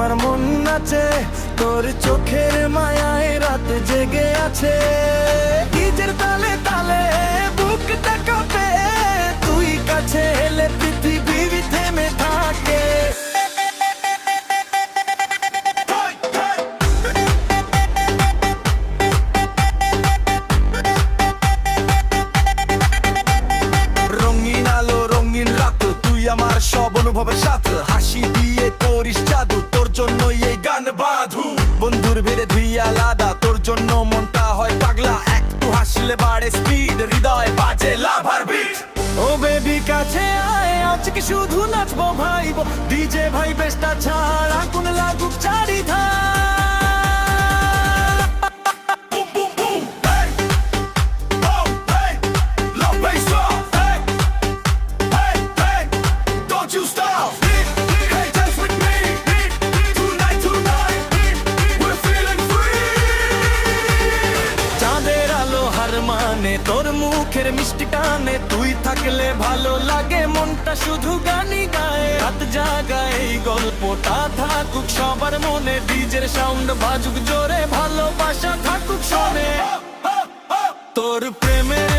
আমার মন নাচে, তোর চোখের মায়ায় রাত জেগে আছে। ডিজের তালে তালে বুকটা কাঁপে, তুই কাছে এলে পৃথিবী থেমে থাকে। রঙিন আলো রঙিন রাত, তুই আমার সব অনুভবের সাথে। হাসি দিয়ে করিস জাদু, তোর জন্যই এই গান বাঁধু। বন্ধুর ভিড়ে ধুই আলাদা, তোর জন্য মনটা হয় পাগলা। একটু হাসলে বাড়ে স্পিড, হৃদয় বাজে লাভার বিট। ও বেবি কাছে আয়, আজকে শুধু নাচবো ভাইবো। ডিজে ভাই বেস্টা ছাড়, আগুন লাগুক চারিধার। মানে তোর মুখের মিষ্টি টানে, তুই থাকলে ভালো লাগে, মনটা শুধু গানই গায়। রাত জাগায় এই গল্পটা থাকুক সবার মনে। ডিজের সাউন্ড বাজুক জোরে, ভালোবাসা থাকুক শোনে। তোর প্রেমের